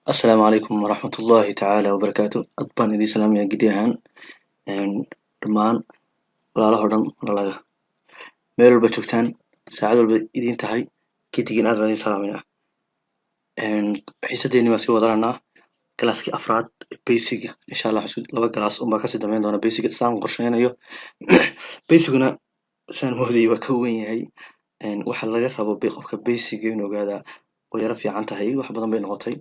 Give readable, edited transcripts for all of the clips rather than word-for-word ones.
السلام عليكم ورحمة الله تعالى وبركاته أطبان إدي سلام يا جديان دمان ولا له هرم ولا لا ميل البتوكتان ساعد إدين تهاي كي تيجي أدرى إدي سلام يا حسة ديني مسي وضعنا كلاسكي أفراد بيسيج إن شاء الله حسود لو كلاس أم بكسي دمين دونا بيسيج سان قرشين أيو بيسيجنا سان مهدي وكوين هاي waxa laga rabo qofka basic inuu ogaada oo yara fiican tahay wax badan bay noqotay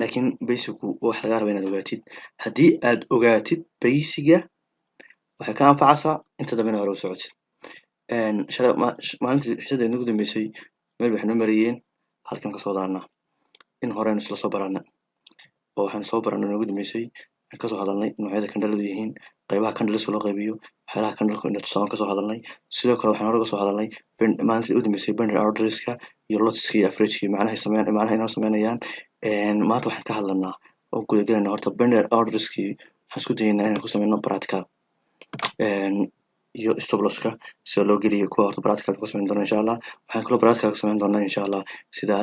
laakiin basic-gu wax laga rabo inaad ogaatid haddii aad ogaatid basic-ga waxay ka anfacaysaa inta dambena hore u socotid maalintii xisadda inagu dambeysay meel waxay noo marayeen halkan ka soo daarnaa in horeynu isla soo barana oo waxaan soo baranay inagu dambeysay aan kasoo hadalnay noocyada kandhaladu yihiin qaybaha kandhaliska loo qaybiyo waxyaalaha kandhalka ina tusaan kasoo hadalnay sidoo kale waxaan hore kasoo hadalnay maalintii u dambeysay binary orderska iyo lotiska iyo averageka macnaha inoo sameynayaan maanta waxaan ka hadlanaa oo gudagelayna horta binary orderskii waxaan isku dayeynaa inaan ku sameyno practical iyo stoploska sida loo geliyo kuwa horta practical ku sameyn doona insha allah waxaan kaloo practical ku sameyn doonaa insha allah sida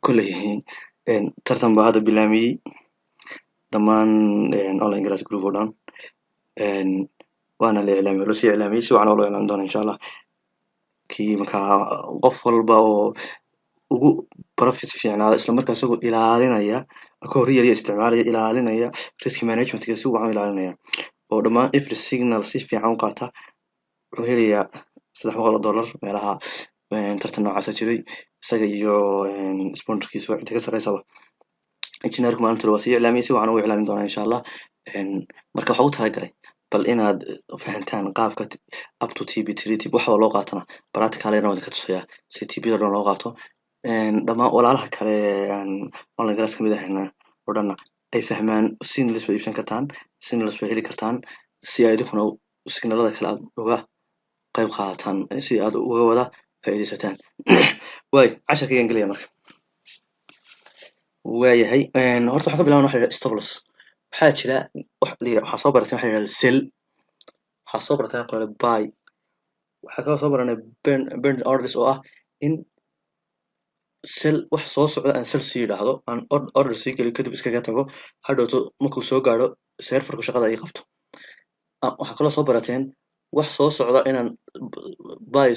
kolley tartan baa hadda bilaamiyey dhammaan online class group oo dhan waana la iclaamiyey loo sii iclaamiyey si wacan oo loo iclaamin doona insha allah kii markaa qof walba oo ugu profit fiicnaada isla markaa isagoo ilaalinaya akoon yar isticmaalaya ilaalinaya risk management-ka si wacan ilaalinaya oo dhammaan every signal si fiican u qaata wuxuu helayaa $300 meelaha tartan noocaas jiray isaga iyo sponsorkiisa inta ka sareysaba injineerku maalinta waa sii iclaamiyey si wacan ugu iclaamin doonaa insha allah marka waxaa u talagalay bal inaad fahantaan qaabka up to TP3 waxa loo qaatana practical ayaan wada ka tusayaa si TP loo qaato dhammaan walaalaha kale online class kamid ahna oo dhan ay fahmaan signals bay iibsan kartaan signals bay heli kartaan si ay idinku signalada kale aad uga qayb qaadataan si aad uga wada faa'iideysataan way casharkaygan gelaya marka waayahay horta waxaan ka bilaabnaa waxa la yidhahdo stop loss waxaa jira waxaa soo baratay waxa la yidhahdo sell waxaa soo baratay qoraal buy waxaa kaloo soo baranay burn orders oo ah in sell wax soo socda aan sell sii yidhaahdo aan order sii geliyo kadib iskaga tago hadhowto markuu soo gaadho serverku shaqada ay qabto waxaa kaloo soo barateen wax soo socda inaan buy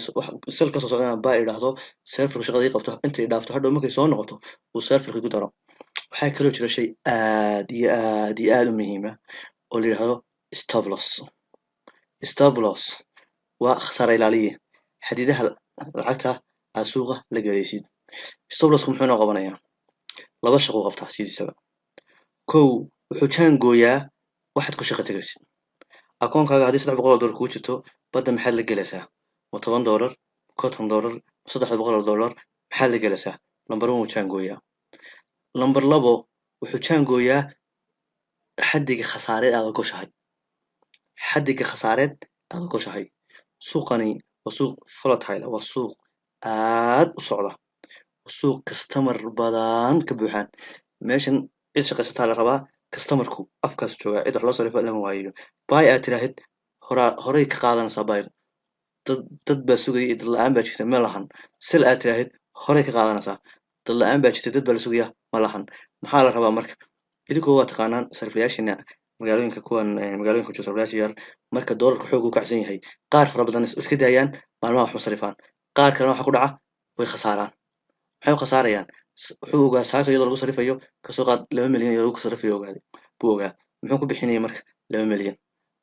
sell ka soo socda inaan buy idhaahdo serverku shaqada ay qabto intay dhaafto hadhow markay soo noqoto uu serverku ku daro waxaa kaloo jira shay aad iyo aad u muhiim ah oo la yidhaahdo stop loss waa khasaare ilaaliye xadidaha lacagta aad suuqa la galaysid stop lossku muxuu noo qabanayaa laba shaqo u qabtaa sidiisaba kow wuxuu jaangooyaa waxaad ku shaqo tagaysid akoonkaaga haddii $300 kugu jirto badda maxaad la gelaysaa ma $10 $50 $300 maxaad la gelaysaa number 1 wuu jaangooyaa number 2 wuxuu jaangooyaa xaddiga khasaareed aad goshahay suuqani waa suuq volatile waa suuq aad u socda suuq customer badan ka buuxaan meeshan cid shaqaysataa la rabaa customerku afkaas jooga cid wax loo sarifo lama waayo buy aad tiraahid horey ka qaadanaysaa buy dad baa sugaya dad la-aan baa jirta ma lahan sell aad tiraahid horey ka qaadanaysaa dad la-aan baa jirta dad baa la sugaya ma lahan maxaa la rabaa marka idinkoo waa taqaanaan sariflayaashina magaalooyinka kuwan magaalooyinka jooga sariflayaasha yar marka doolarka xoog u kacsan yahay qaar fara badan iska daayaan maalmaha wax ma sarifaan qaar kalena waxa ku dhaca way khasaaraan maxay u khasaarayaan wuxuu ogaa saaka iyadoo lagu sarifayo kasoo qaad 2 milyan iyadoo lagu sarifayo ogaaday buu ogaa muxuu ku bixinayay marka 2 milyan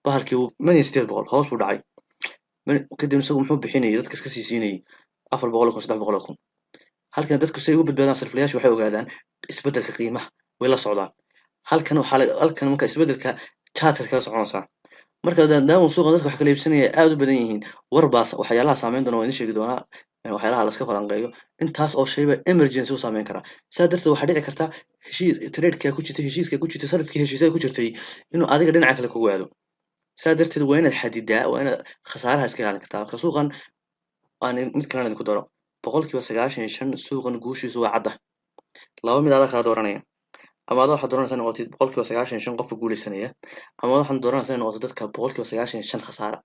bahalkii uu milyan 800 hoos buu dhacay kadib isagu muxuu bixinayay dadka iska sii siinayay 400 300 halkan dadku say ugu badbaadaan sariflayaashu waxay ogaadaan isbeddelka qiimaha way la socdaan halkan marka isbeddelka chartka kala soconaysaa marka maadaama suuqa dadka wax kala iibsanaya aad u badan yihiin warbaas waxyaalaha saameyn doona waa idin sheegi doonaa waxyaalaha la iska falanqeeyo intaas oo shayba emergency u saameyn karaa saa darteed waxaa dhici karta heshiiska ku jirtay sarifkii heshiisyada ku jirtay inuu adiga dhinaca kale kugu aado saa darteed waa inaad xadidaa waa inaad khasaaraha iska ilaalin kartaa marka suuqan aan mid kalena idinku daro 95% suuqan guushiisu waa cadda laba mid adag kala dooranaya ama waxaad dooranaysaa noqotid 95% qofka guuleysanaya ama waxaad dooranaysaa noqotid dadka 95% khasaara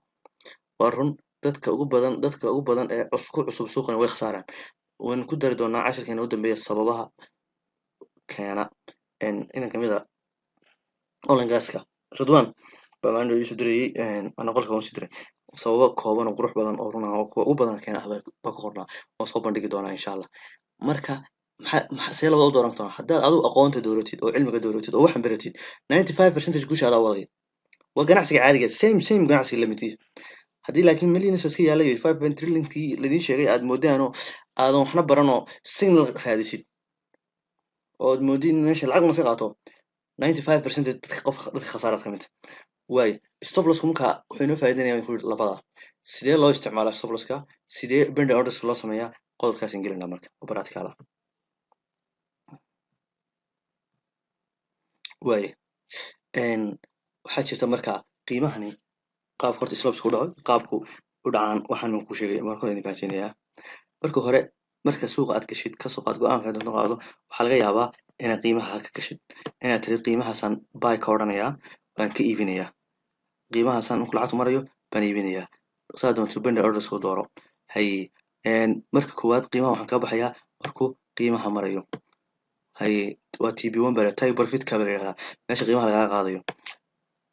waa run dadka ugu badan ee ku cusub suuqan way khasaaraan waan ku dari doonaa casharkeena u dambeeya sababaha keena inan kamid a online gaaska Ridwan baa maanta isu dirayay ana qolka waan sii diray sababo kooban oo qurux badan oo run ah oo kuwa u badan keena baa ku qornaa waan soo bandhigi doonaa insha Allah marka see labada u dooran doonaa haddaad adigu aqoonta dooratid oo cilmiga dooratid oo waxan baratid 95% guusha adaa wadaya waa ganacsiga caadiga same ganacsiga la mid yahay haddii laakiin millions iska yaalay 5 trillion-kii ladin sheegay aad moodaano aadan waxna baranoo signal raadisid oo aad moodin meesha lacag ma qaato 95% dadka khasaarad ka mid waay stop loss marka wuxuu inoo faa'iideynaya ku labada sidee loo isticmaalaa stop loss-ka sidee bend orders loo sameeyaa qodobkaas ingelinaa marka operaadkaada waay waxaa jirta marka qiimahani qaabka horta stop loss ku dhaco qaabku u dhacaan waxaan ku sheegay marka hore idin faahfaahinayaa marka hore marka suuqa aad gashid ka soo qaad go'aanka aad qaado waxaa laga yaabaa inaad qiimaha ka gashid inaad tiri qiimahaasan buy ka odhanayaa waan ka iibinayaa qiimahaasan markuu lacagtu marayo baan iibinayaa saa doonto bend orders ku dooro hay marka koowaad qiimaha waxaan ka baxayaa markuu qiimaha marayo hay waa TB1 baa take profit ka baa yiraahdaa meesha qiimaha laga qaadayo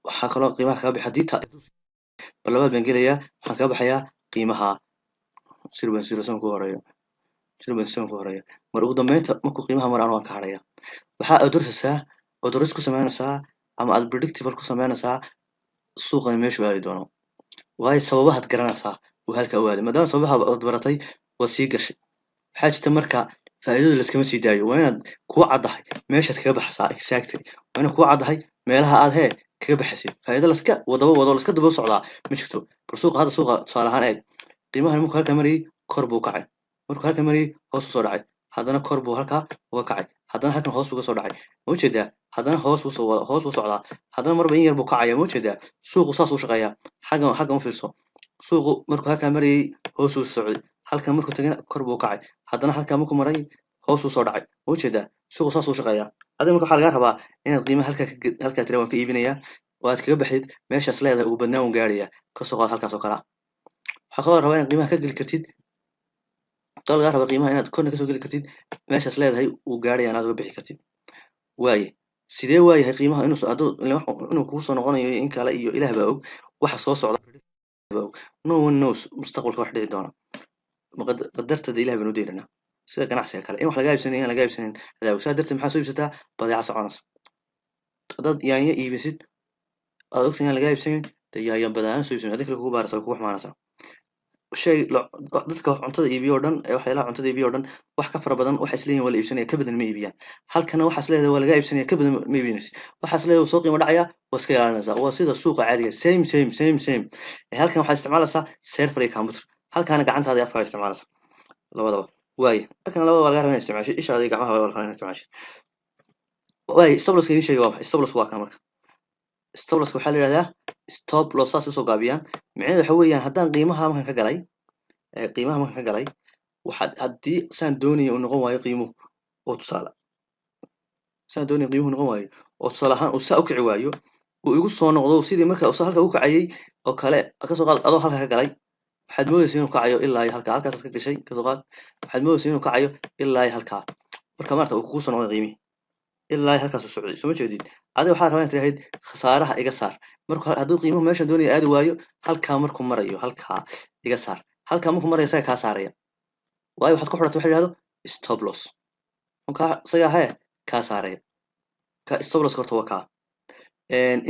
waxaa kaloo qiimaha ka bixi hadii labaad baan gelayaa waxaan ka baxayaa qiimaha 0.07 ku horeeyo 0.7 ku horeeyo mar ugu dambeynta markuu qiimaha maraan waan ka haraya waxa aad dorsasaa oo doris ku sameynaysaa ama aad predictable ku sameynaysaa suuqan meeshu aadi doono waayo sababaha aad garanaysaa uu halka u aaday maadaama sababaha aad baratay waa sii gashay waxaa jirta marka faa'iidada la iskama sii daayo waa inaad ku caddahay meeshaad kaga baxsaa exactly waa inaad ku caddahay meelaha aad kaga baxaysid faa'iido la iska wado la iska daba socdaa ma jirto bal suuqa hadda suuqa tusaale ahaan qiimaha markuu halka marayay kor buu kacay markuu halka marayay hoos u soo dhacay haddana kor buu halka uga kacay haddana halkan hoos uga soo dhacay ma ujeedaa haddana hoos u socdaa haddana marba in yar buu kacaya ma ujeedaa suuqu saas u shaqeeyaa xaggan u fiirso suuqu markuu halka marayay hoos u socday halkan markuu tagana kor buu kacay haddana halka markuu maray hoos u soo dhacay ma ujeedaa suuqu saas u shaqeeyaa adiga marka waxaa laga rabaa inaad qiimaha halka tira waan ka iibinayaa oo aad kaga baxid meeshaas leedahay ugu badnaan uu gaaraya ka soo qaad halkaas oo kala waxaa kaloo rabaa inaad qiimaha ka geli kartid qalad laga raba qiimaha inaad korna kasoo geli kartid meeshaas leedahay uu gaaraya inaad uga bixi kartid waaye sidee waayahay qiimaha inuu kugu soo noqonayo in kale iyo ilaah baa og waxa soo socda no one knows mustaqbalka wax dhici doona qadartada ilaah baan u deeranaa sida ganacsiga kale in wax laga iibsanayo in laga iibsanayn adaa saa darteed maxaa soo iibsataa badeeca soconaysa dad yaanya iibisid aad ogtahay in laga iibsanayn yaanya badaan soo iibsanay dadka kugu baaraysa kugu xumaanaysa shay dadka cuntada iibiyo dhan waxyaalaha cuntada iibiyo dhan wax ka fara badan waxa isleeyihiin waa la iibsanaya ka badan ma iibiyaan halkana waxa isleedahay waa laga iibsanaya ka badan ma iibinaysa waxa isleedahay soo qiimo dhacaya waa iska ilaalinaysa waa sida suuqa caadiga same halkan waxa isticmaalaysaa server iyo computer halkana gacantaada iyo afkaaga isticmaalaysa labadaba waay halkan labadaba laga rabaa inaad isticmaashid ishaada iyo gacmaha waa laga isticmaashid waay stop loss idin sheegay waa stop loss waa kan marka stop loss waxaa la yiraahdaa stop loss saas usoo gaabiyaan micnaheedu waxa weeyaan haddaan qiimaha markan ka galay waxaad haddii saan doonaya uu noqon waayo qiimuhu oo tusaale ahaan uu saa u kici waayo uu igu soo noqdo sidii marka uu halka u kacayay oo kale ka soo qaad adoo halka ka galay waxaad moodaysaa inuu kacayo ilaa halkaas ka gashay ka soo qaad waxaad moodaysaa inuu kacayo ilaa halka marka maarta uu kugu soo noqdo qiimihi ilaa halkaas uu socday soo jeedid adiga waxaa rabaa inaad tiraahid khasaaraha iga saar marka hadduu qiimuhu meeshan doonaya aadi waayo halkaa markuu marayo halkaa iga saar halkaa markuu marayo isaga kaa saaraya waayo waxaad ku xidhatay waxa la yidhahdo stop loss marka isaga kaa saaraya ka stop loss horta waa kaa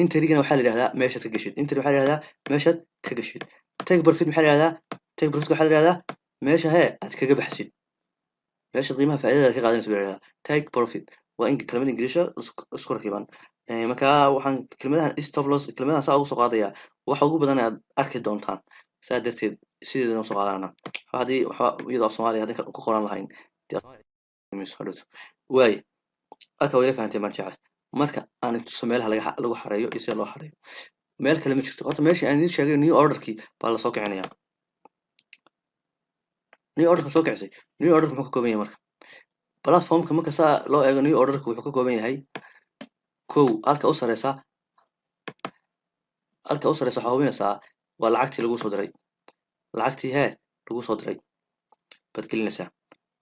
interigana waxaa la yidhahdaa meeshaad ka gashid inter waxaa la yidhahdaa meeshaad ka gashid take profit maxaa la yidhahdaa take profit waxaa la yidhahdaa meesha aad kaga baxsid meesha qiimaha faa'iidada ka qaadanaysa baa la yidhahdaa take profit waa in kelmada ingiriisha isku rakiban marka waxaan kelmadahan stop loss kelmadahan saa ugu soo qaadaya waxa ugu badan aad arki doontaan saa darteed sideedana usoo qaadanana haddii iyadoo af soomaaliya haddii ku qoran lahayn waay halka wayla fahantay maan jecel marka aan tuso meelaha lagu xareeyo iyo sida loo xareeyo meel kale ma jirto horta meeshii aan idin sheegay new orderkii baa lasoo kicinaya new orderka soo kicisay new orderka muxuu ka kooban yahay marka platformka marka saa loo eego new orderka wuxuu ka kooban yahay kow halka u sareysa waxaa hubinaysaa waa lacagtii lagu soo diray lacagtii lagu soo diray baad gelinaysaa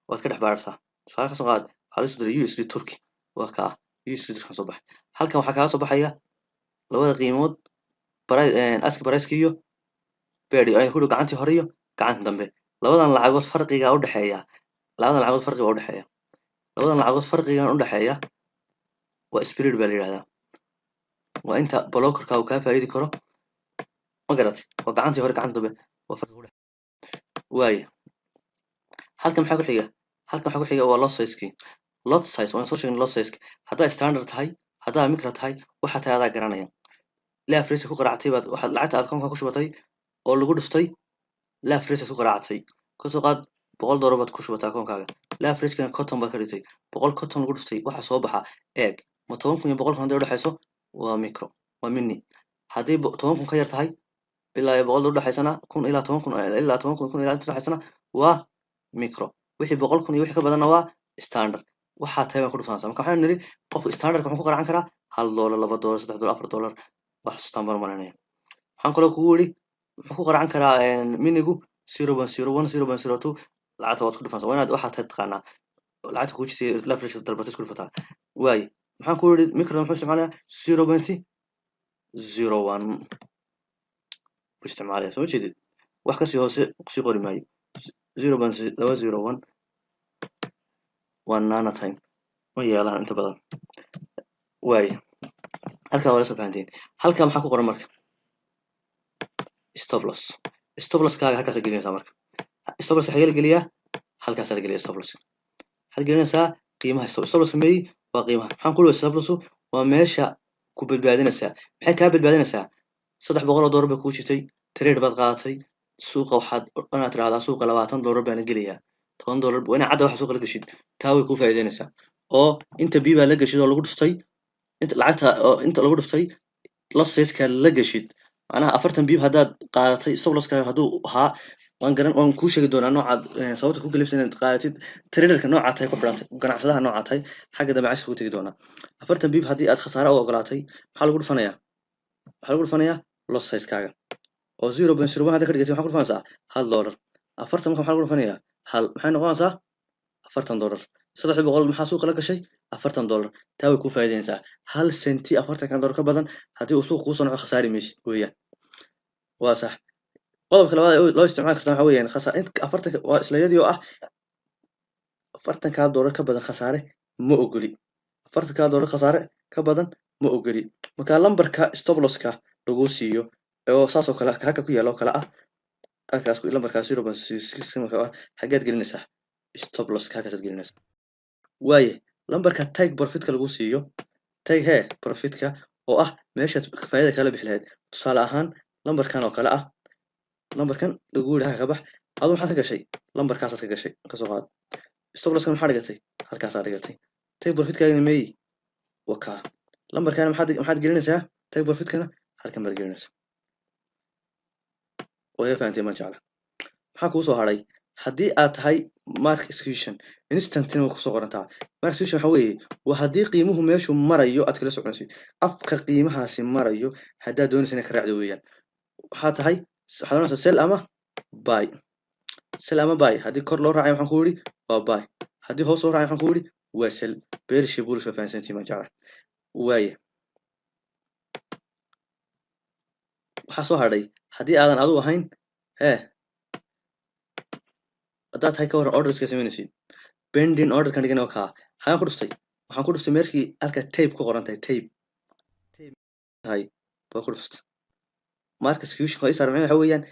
waad ka dhex baaraysaa tusaale ka soo qaad waxaa lagu soo diray USD Turkey waa kaa use reduce soo baxay. halkan waxaa kaga soo baxaya labada qiimood ask price iyo bedi ay ku dhow gacantii hore iyo gacanta dambe. labadan lacagood farqiga u dhaxeeya labadan lacagood farqiga u dhaxeeya labadan lacagood farqigan u dhaxeeya waa spread baa la yiraahdaa. waa inta blockerka uu ka faa'iidi karo ma garatay waa gacantii hore gacanta dambe waa farqiga u dhaxeeya. waaye halkan maxaa ku xiga halkan waxaa ku xiga waa lot size lot size waan soo sheegnay lot size haddaa standard tahay haddaa micro tahay waxa tahay adaa garanaya. ilaa fresh ku qaraactay baad waxaad lacagta aad koonka ku shubatay oo lagu dhuftay ilaa fresh ku qaraactay ka soo qaad $100 baad ku shubatay akoonkaaga ilaa fresh kana cotton baad ka dhigtay 100 cotton lagu dhuftay waxa soo baxa eeg ma 10,000 iyo 100,000 hadday u dhaxayso waa micro waa mini haddii 10,000 ka yar tahay ilaa 100 u dhaxaysana 1,000 ilaa 10,000 ilaa 10,000 ilaa inta dhaxaysana waa micro wixii 100,000 iyo wixii ka badanna waa standard waxa tahay baan ku dhufanaysaa. marka waxaan niri qofka standardka wuxuu ku qaraacan karaa $1 $2 $3 $4 wax istambar maranaya. waxaan kaloo kugu yiri wuxuu ku qaraacan karaa minigu 0.01 0.02 lacagta waad ku dhufanaysaa waa inaad waxa tahay taqaanaa lacagta ku jirtay leverage dalbatay isku dhufataa. waay maxaan ku yiri micro wuxuu isticmaalayaa 0.01 isticmaalaya soo jeedid wax ka sii hoose sii qori maayo 0.201 waa nano time ma yeelaan inta badan. waay halka wala soo fahanteen halka maxaa ku qoran marka stop loss kaaga halkaas gelinaysaa marka stop loss waxa la geliyaa halkaas la geliyaa stop loss waxaad gelinaysaa qiimaha stop loss meey waa qiimaha maxaan ku leeyahay stop loss waa meesha ku badbaadinaysaa maxay ka badbaadinaysaa $300 ba ku jirtay trade baad qaadatay suuqa waxaad inaad tiraahdaa suuqa $20 baan geliyaa $10 waa inaad cadda wax suuqa la gashid taa way ku faa'iideynaysaa oo inta bii baa la gashid oo lagu dhuftay inta lacagta oo inta lagu dhuftay losseska la gashid macnaha 40 biib haddaad qaadatay stop losska hadduu ahaa waan kuu sheegi doonaa noocaad sababta ku galibsan inaad qaadatid traderka noocaad tahay ku xidhantay ganacsadaha noocaad tahay xagga dambe cashka ku tegi doonaa 40 biib haddii aad khasaare u ogolaatay maxaa lagu dhufanayaa loss size-kaaga oo 0.01 hadda ka dhigatay maxaa ku dhufanaysaa $1 40 marka maxaa lagu dhufanayaa hal maxay noqonaysaa $40 $300 maxaa suuqa la gashay $40 taa way ku faa'iideynaysaa hal senti $40 ka badan haddii uu suuq kuu soo noqo khasaari maysid weeyaan. waa sax qodobka labaad ee loo isticmaali kartaa waxa weeyaan khasaare waa islayadii oo ah $40 ka badan khasaare ma ogoli $40 khasaare ka badan ma ogoli marka lambarka stop loss-ka lagu siiyo oo saas oo kale halka ku yaalo kala ah halkaas ku lambarka 0.6 marka xageed gelinaysaa stop loss-ka halkaas gelinaysaa. waaye lambarka take profit-ka lagu siiyo take profit-ka oo ah meeshaad faa'iido kala bixi lahayd tusaale ahaan lambarkan oo kale ah lambarkan lagu yiraahdo ka bax adoo maxaad ka gashay lambarkaas aad ka gashay ka soo qaad stop loss-ka maxaad dhigatay halkaas aad dhigatay take profit-kaaga meey waka lambarkan maxaad gelinaysaa take profit-kana halkan baad gelinaysaa way fahanteen ma jecla maxaa kuu soo haray haddii aad tahay market execution instantina ku soo qorantaa market execution waxa weeye waa haddii qiimuhu meeshu marayo aad kala soconaysid afka qiimahaasi marayo haddaad doonaysid inaad ka raacdo weeyaan waxaa tahay waxaad doonaysaa sell ama buy haddii kor loo raacayo waxaan ku yidhi waa buy haddii hoos loo raacayo waxaan ku yidhi waa sell bearish iyo bullish waa fahansantiin ma jecla. waaye waxaa soo hadhay haddii aadan adigu ahayn haddaad tahay ka waran orderska samaynaysid pending order kan dhigana kaa xagaan ku dhuftay waxaan ku dhuftay meeshii halka tape ku qoran tahay tape tahay baa ku dhuftay market execution waa isar waxa weeyaan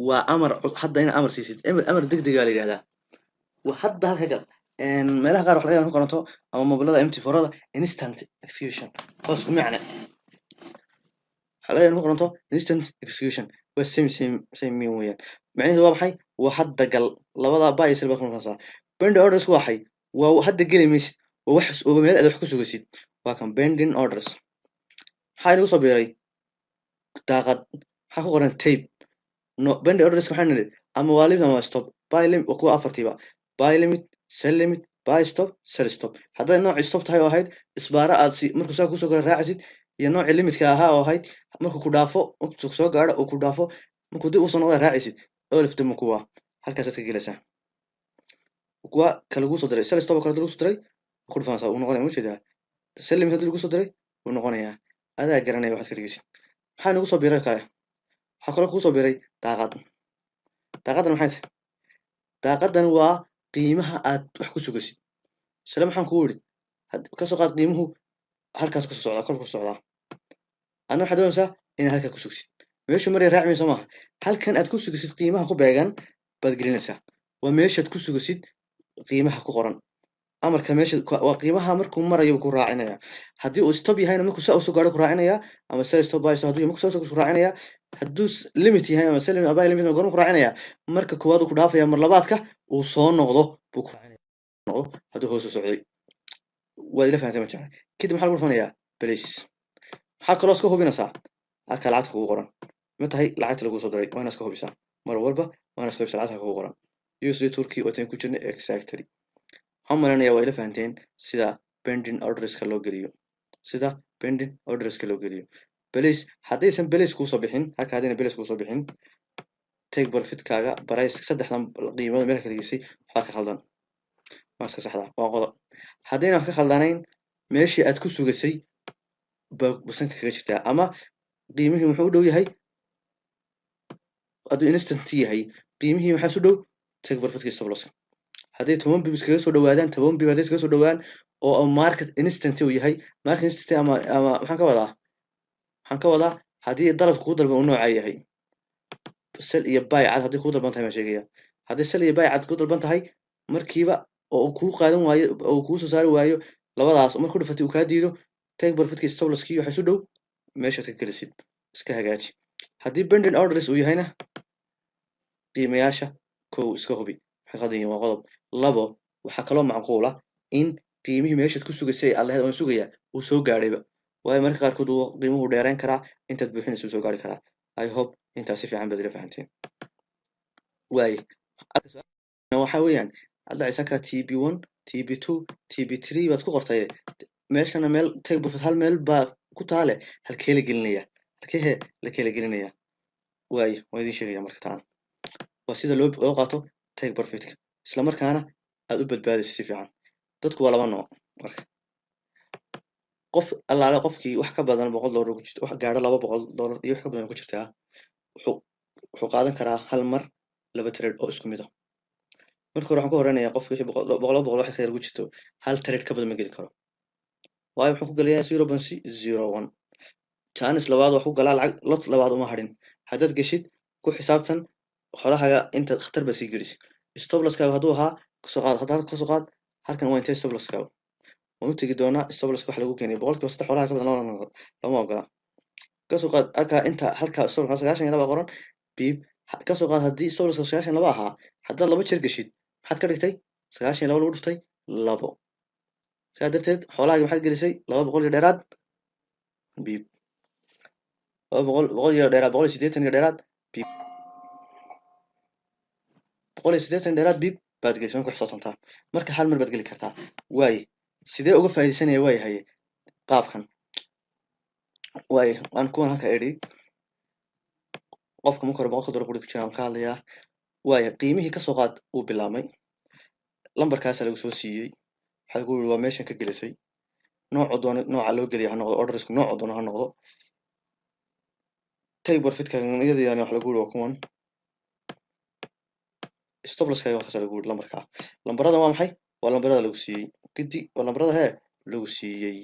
waa amar hadda ina amar siisid amar degdeg ah la yiraahdaa waa hadda halka gal meelaha qaar wax laga yaabo qoranto ama mobilada MT4da instant execution hoos ku macna xalayn qoranto instant execution waa same mean weeyaan macnaheedu waa maxay waa hadda gal labada buy sell baa ku noqonaysaa pending orders waxay waa hadda gelimaysid oo wax oo meel aad wax ku sugaysid waa kan pending orders maxaa inuu soo beeray daaqad maxaa ku qoran tape no pending orders waxaan nidhi ama waa limit ama stop buy limit waa kuwa afartiiba buy limit sell limit buy stop sell stop hadday nooc stop tahay oo ahayd isbaara aad si markuu saa kusoo kala raacisid iyo nooc limitka ahaa oo ahayd markuu ku dhaafo intuu soo gaaro oo ku dhaafo markuu dib u soo noqdo raacisid oo lifta kuwa halkaas aad ka gelaysaa kuwa kala ugu soo diray sell stop kala ugu soo diray ku dhufanaysaa uu noqonaya ma jeedaa sell limit haddii lagu soo diray wuu noqonayaa adaa garanaya waxaad ka dhigaysid maxaa nagu soo biiray kale waxaa kaloo kugu soo biiray daaqad daaqadan maxay tahay daaqadan waa qiimaha aad wax ku sugaysid shalay maxaan kugu idhi kasoo qaad qiimuhu halkaas ku socdaa kor ku socdaa adna waxaad doonaysaa inaad halkaa ku sugsid meeshu maray raaci mayso maaha halkan aad ku sugaysid qiimaha ku beegan baad gelinaysaa waa meeshaad ku sugaysid qiimaha ku qoran amarka meesha waa qiimaha markuu marayo ku raacinaya haddii uu stop yahayna markuu saa usoo gaaro ku raacinaya ama sell stop buy hadduu markuu saa ku raacinaya hadduu limit yahay ama sell limit buy limit goorma ku raacinaya marka koowaad uu ku dhaafaya mar labaadka uu soo noqdo buu ku noqdo hadduu hoos u socday waad ila fahamtay ma jecla kadib maxaa lagu dhufanayaa place maxaa kaloo iska hubinaysaa halka lacagta kugu qoran ma tahay lacagta lagu soo diray waa inaad iska hubisaa mar walba waa inaad iska hubisaa lacagta kugu qoran USD Turkey oo tan ku jirnay exactly waxaan maleynayaa waa ila fahanteen sida pending orderska loo geliyo sida pending orderska loo geliyo place haddaysan place kuusoo bixin halka haddayna place kuusoo bixin take profitkaaga price saddexdan qiimada meel kala geysay waxaa ka khaldan waa iska saxdaa waa qodob haddayna wax ka khaldanayn meeshii aad ku sugasay basanka kaga jirtaa ama qiimihii muxuu u dhow yahay hadduu instant yahay qiimihii maxaa su dhow take profitkii stop loss hadday 10 bibs kaga soo dhawaadaan 10 bib hadday kaga soo dhawaan oo market instant uu yahay market instant ama waxaan ka wadaa haddii dalabka ku dalban uu nooca yahay sell iyo buy cad haddii ku dalban tahay ma sheegaya haddii sell iyo buy cad ku dalban tahay markiiba oo uu kuu qaadan waayo oo uu kuu soo saari waayo labadaas markuu dhufatay uu kaa diido take profitkii stop losskii waxay su dhow meeshaad ka gelisid iska hagaaji haddii pending orders uu yahayna qiimayaasha kow iska hubi waxay qadan yihiin waa qodob labo waxaa kaloo macquula in qiimihii meeshaad ku sugaysay aad lahayd waan sugayaa uu soo gaadhayba waayo marka qaarkood uu qiimuhu dheerayn karaa intaad buuxinaysa uu soo gaari karaa I hope intaas si fiican baad ila fahanteen waaye waxaa weeyaan hadda isaka TB1 TB2 TB3 baad ku qortay meeshana meel take profit hal meel baa ku taale halkee la gelinaya halkee la kala gelinaya waaye waa idin sheegaya marka taan waa sida loo qaato take profitka isla markaana aad u badbaadayso si fiican dadku waa laba nooc marka qof allaale qofkii wax ka badan $100 ku jirto wax gaadho $200 iyo wax ka badan ku jirtaa wuxuu qaadan karaa hal mar laba trade oo isku mid ah marka hore waxaan ku horeynayaa qofkii wixii boqol wax ka yar ku jirto hal trade ka badan ma geli karo waayo wuxuu ku galayaa 0.01 chance labaad wax ku galaa lacag lot labaad uma harin haddaad geshid ku xisaabtan xoolahaaga inta khatar ba sii gelis stop losskaaga hadduu ahaa kasoo qaad halkan waa intee stop losskaaga waan u tegi doonaa stop losska wax lagu keenay boqolkiiba saddex xoolaha ka badan lama ogola kasoo qaad inta halka stop loss 92 qoran biib kasoo qaad haddii stop loss 92 ahaa haddaad laba jeer geshid maxaad ka dhigtay 92 lagu dhuftay labo sidaa darteed xoolahaaga maxaad gelisay 200 iyo dheeraad biib 200 iyo dheeraad 180 iyo dheeraad biib 180 dheeraad biib baad gelisay ku xisaabtantaa marka hal mar baad geli kartaa waaye sidee uga faa'iideysanaya way haye qaabkan waaye aan kuwan halka edhi qofka marka hore $100 ku jiraan ka hadlayaa waaye qiimihii kasoo qaad uu bilaabmay lambarkaas lagu soo siiyey waxaa lagu yiri waa meeshan ka gelisay nooca loo geliya ha noqdo ordersku nooc doono ha noqdo take profitka iyadana wax lagu yiri waa kuwan stop losskaaga waxaas lagu yiri lambarka lambarada waa maxay waa lambarada lagu siiyey kadib waa lambarada lagu siiyey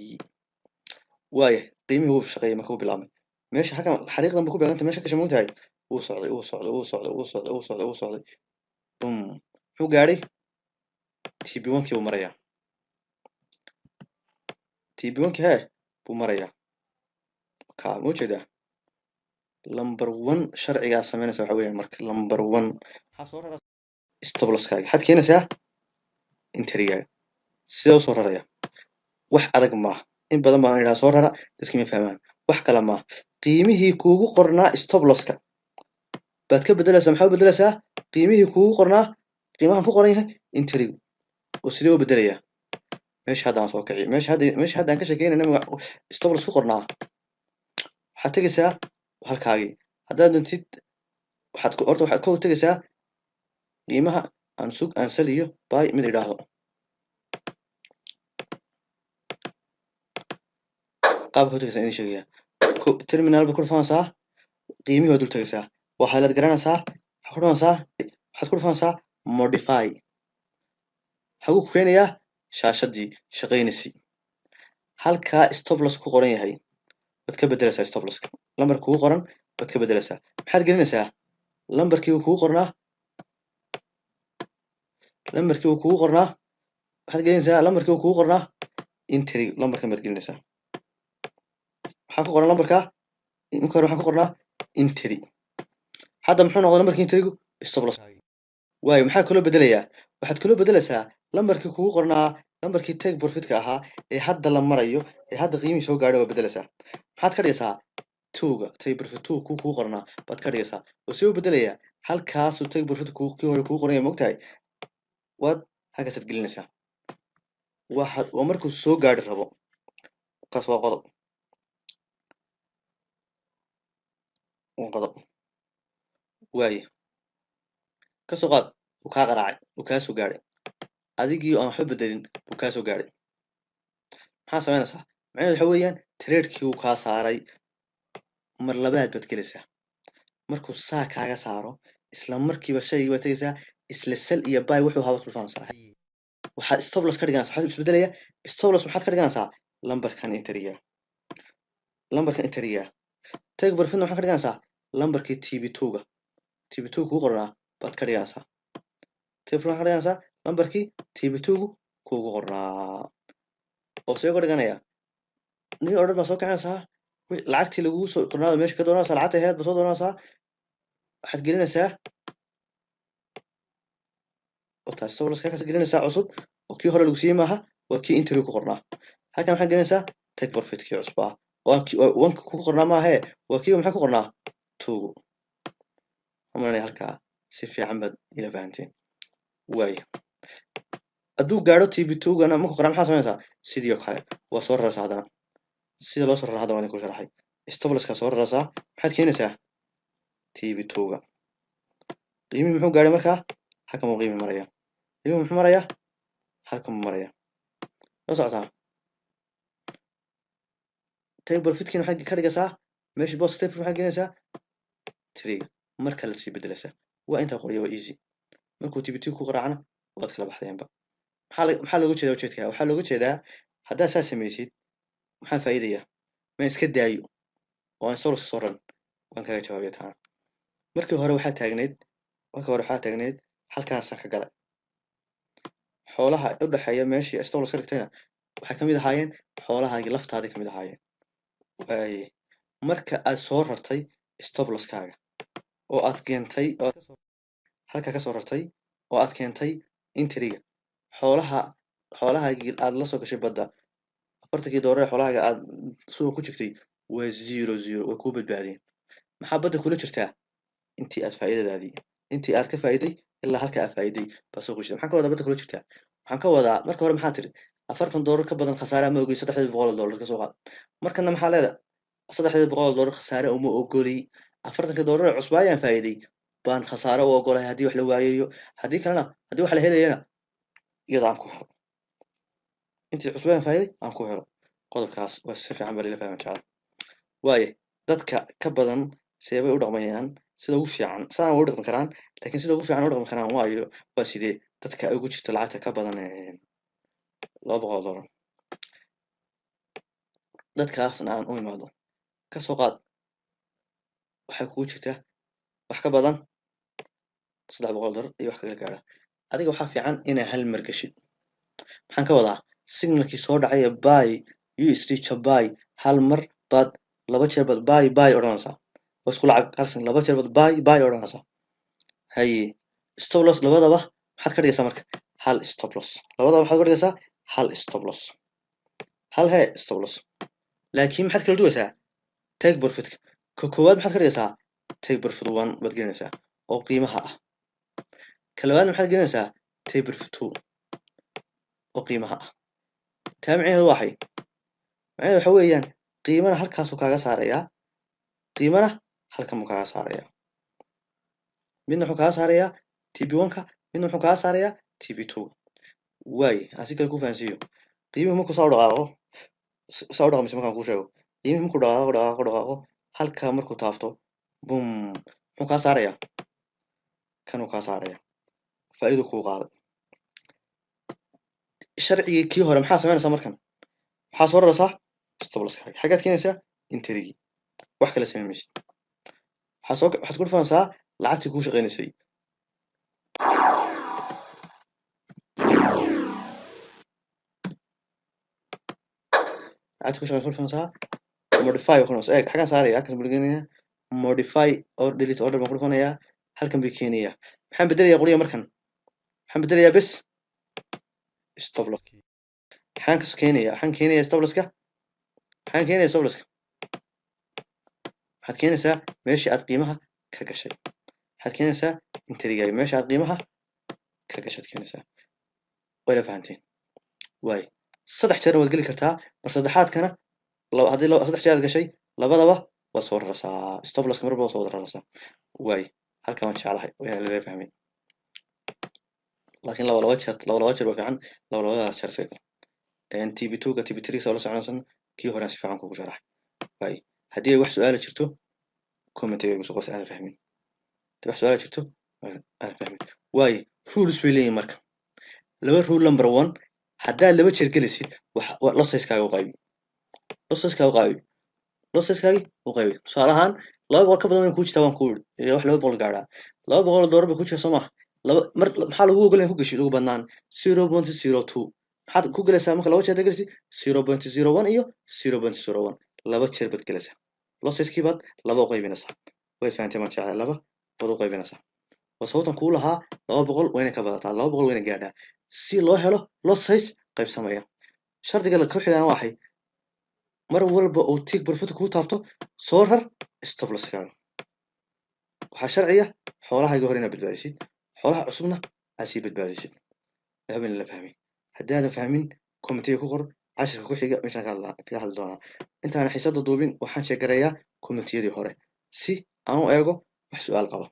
waaye qiimihii uu shaqeeyay markuu bilaabmay meesha halkan xariiqdan buu ku beegantay meesha ka shamuuntahay uu socday bum wuxuu gaadhay TB1 kii uu marayaa TB1 kii buu marayaa ka ma jeedaa number 1 sharciga sameynaysa waxa weeyaan marka number 1 waxa soo rara stop losskaaga had keenaysaa interiga sidoo soo raraya wax adag ma in badan baan ilaa soo rara dadkii ma fahmaan wax kala ma qiimihii kuugu qornaa stop losska baad ka bedelaysaa maxaa bedelaysaa qiimihii kuugu qornaa qiimahan ku qoran yahay interiga oo sidee u bedelayaa meesha hadda aan soo kiciyo meesha hadda aan ka sheekeynayna stop loss ku qornaa waxaad tegaysaa halkaagii haddaad doontid waxaad ka tegaysaa qiimaha aan sell iyo buy mid idhaahdo qaabka u tagaysaa idin sheegaya terminal baad ku dhufanaysaa qiimihii waad dul tagaysaa waxaad garanaysaa waxaad ku dhufanaysaa modify xaguu ku keenayaa shaashadii shaqaynaysay halkaa stop loss ku qoran yahay waad ka bedelaysaa stop losska lambarka kugu qoran waad ka bedelaysaa maxaad gelinaysaa lambarkii uu kugu qornaa waxaad gelinaysaa lambarkii uu kugu qornaa entry lambarkan baad gelinaysaa maxaa ku qoran lambarka inka hore waxaa ku qornaa entry hadda muxuu noqday lambarkii entrygu stop loss waayo maxaa kaloo bedelayaa waxaad kaloo bedelaysaa lambarkii kugu qornaa lambarkii take profitka ahaa ee hadda la marayo ee hadda qiimihii soo gaadhay waa bedelaysaa maxaad ka dhigaysaa twoga take profit two kugu qornaa baad ka dhigaysaa oo see u bedelayaa halkaasuu take profit kii hore kugu qoran yahay mogtahay waad halkaasaad gelinaysaa waa markuu soo gaadhi rabo kaas waa qodob waaye kasoo qaad uu kaa qaraacay uu kaa soo gaadhay adigii aan waxba bedelin uu kaa soo gaadhay maxaa samaynaysaa macnaheedu waxa weeyaan tradekii uu kaa saaray mar labaad baad gelaysaa markuu saa kaaga saaro isla markiiba shaygii baad tegaysaa isla sel iyo buy wuxuu haba tulfanaysaa waxaad stop loss ka dhiganaysaa waxaad isbedelaya stop loss maxaad ka dhiganaysaa lambarkan interiga take profitna maxaad ka dhiganaysaa lambarkii tb2ga tb2 kugu qornaa baad ka dhiganaysaa take profit maxaad ka dhiganaysaa lambarkii tb2gu kugu qornaa oo see uga dhiganaya nin odhan baa soo kicinaysaa lacagtii lagugu soo qornaada meesha ka doonaysaa lacagta aheyd baa soo doonaysaa waxaad gelinaysaa taas stop loss kaas gelinaysaa cusub oo kii hore lagu siiyey maaha waa kii entry ku qornaa halkan maxaad gelinaysaa take profit kii cusbaa wanka ku qornaa maahee waa kii maxaa ku qornaa tuugu umalanaya halkaa si fiican baad ila fahanteen waayo hadduu gaadho tb2gana marku qoraa maxaa samaynaysaa sidii oo kale waa soo raraysaa haddana sida loo soo raraa hadda waan idinku sharaxay stop losskaa soo raraysaa maxaad keenaysaa tb2ga qiimihii muxuu gaadhay markaa halkan uu qiimi maraya qiimihii muxuu marayaa halkan uu maraya la socotaa take profitkiina maxaad ka dhigaysaa meeshii boska take profit maxaad gelinaysaa triga mar kale sii bedelaysaa waa intaa qoriya waa easy markuu tb2 ku qaraacana waad kala baxdeenba maxaa looga jeedaa ujeedka waxaa looga jeedaa haddaad saa samaysid maxaan faa'iidayaa maan iska daayo oo aan soloska soo ran waan kaga jawaabaya taana markii hore waxaa taagneed halkaasaan ka galay xoolaha u dhexeeya meeshii stop loss ka dhigtayna waxay kamid ahaayeen xoolahaagii laftaadii kamid ahaayeen waaye marka aad soo rartay stop losskaaga oo aad keentay halkaa kasoo rartay oo aad keentay intriga xoolahaagii aad la soo gashay badda $40 ee xoolahaaga aad suuqa ku jirtay waa 0 way kuu badbaadeen maxaa badda kula jirtaa intii aad faa'iidadaadii intii aad ka faa'iiday ilaa halka aad faa'iiday baa soo ku jirta maxaan ka wadaa badda kula jirtaa waxaan ka wadaa marka hore maxaa tiri $40 ka badan khasaare ma ogey $300 ka soo qaad markana maxaa leedahay $300 khasaare uma ogoli $40 ee cusbaa ayaan faa'iiday baan khasaare u ogolahay haddii wax la waayayo haddii kalena haddii wax la helayana iyada aan ku helo intii cusbaan faa'iiday aan ku helo qodobkaas waa si fiican baa lila fahmi jecel waaye dadka ka badan seebay u dhaqmayaan sida ugu fiican saan waa u dhaqmi karaan laakiin sida ugu fiican u dhaqmi karaan waayo waa sidee dadka ay ugu jirto lacagta ka badan $200 dadkaasna aan u imaado ka soo qaad waxay kugu jirtaa wax ka badan $300 iyo wax kaga gaadha adiga waxaa fiican inaa hal mar gashid maxaan ka wadaa signalkii soo dhacay ee buy USD buy hal mar baad laba jeer baad buy odhanaysaa oo isku lacag hal sin laba jeer baad buy odhanaysaa haye stop loss labadaba maxaad ka dhigaysaa marka hal stop loss labadaba maxaad ka dhigaysaa hal stop loss hal stop loss laakiin maxaad kala duwaysaa take profit ka koowaad maxaad ka dhigaysaa take profit 1 baad gelinaysaa oo qiimaha ah ka labaad maxaad gelinaysaa take profit 2 oo qiimaha ah taamiciheedu waxay macnaheedu waxa weeyaan qiimana halkaasuu kaaga saarayaa qiimana halkan buu kaaga saarayaa midna wuxuu kaaga saarayaa tb1ka midna wuxuu kaaga saarayaa tb2 waaye asi kale ku fahansiiyo qiimuhu markuu saa u dhaqaaqo saa u dhaqmayso markaan kuu sheego qiimihii markuu dhaqaaqo halkaa markuu taabto bum muxuu kaa saarayaa kanuu kaa saaraya faa'iido kuu qaaday sharcigii kii hore maxaa samaynaysaa markan maxaa soo raraysaa stop losskaaga xaggaad keenaysaa interigii wax kale samayn maysid waxaad ku dhufanaysaa lacagtii kuu shaqaynaysay lacagtii kuu shaqaynaysay ku dhufanaysaa modify ku dhufanaysaa eeg xaggaan saaraya halkaas buu gelinaya modify or delete order baan ku dhufanayaa halkan bay keenayaa maxaan bedelayaa qoliya markan maxaan bedelayaa bes stop loss maxaan keenayaa stop losska waxaad keenaysaa meeshii aad qiimaha ka gashay waxaad keenaysaa interigaaga meesha aad qiimaha ka gashaad keenaysaa wayla fahanteen waay 3 jeerna waad geli kartaa mar saddexaadkana haddii 3 jeer aad gashay labadaba waad soo raraysaa stop losska marba waad soo raraysaa waay halkan waan jeclahay waa la fahmay laakiin laba jeer waa fiican labada jeer iska gal tb2 ga tb3 soo la soconaysan kii hore si fiican kugu sharax waay haddii ay wax su'aal jirto commentiga igu soo qos aan fahmin haddii wax su'aal jirto aan fahmin waay rules bay leeyihiin marka laba rule number 1 haddaad laba jeer gelisid losseskaaga u qaybi tusaale ahaan 200 ka badan way ku jirtaa waan ku iri wax 200 gaadhaa $200 bay ku jirtaa soo maaha maxaa lagu ogolyahay ku gashi lagu badnaan 0.02 maxaad ku galaysaa marka laba jeer gelisid 0.01 iyo 0.01 laba jeer baad galaysaa losseskii baad laba u qaybinaysaa way fahantay ma jeclaa laba baad u qaybinaysaa waa sababtan kuu lahaa 200 waa inay ka badataa 200 waa inay gaadhaa si loo helo losses qaybsamaya shardiga la ku xidhan waxay mar walba oo tick profit ku taabto soo rar stop losskaaga waxaa sharciya xoolahaaga hore inaad badbaadisid xoolaha cusubna aad sii badbaadisid habeen la fahmay haddii aadan fahmin commentiga ku qor cashirka ku xiga meeshaan kaga hadli doonaa intaan xiisada duubin waxaan sheegarayaa commentiyadii hore si aan u eego wax su'aal qabo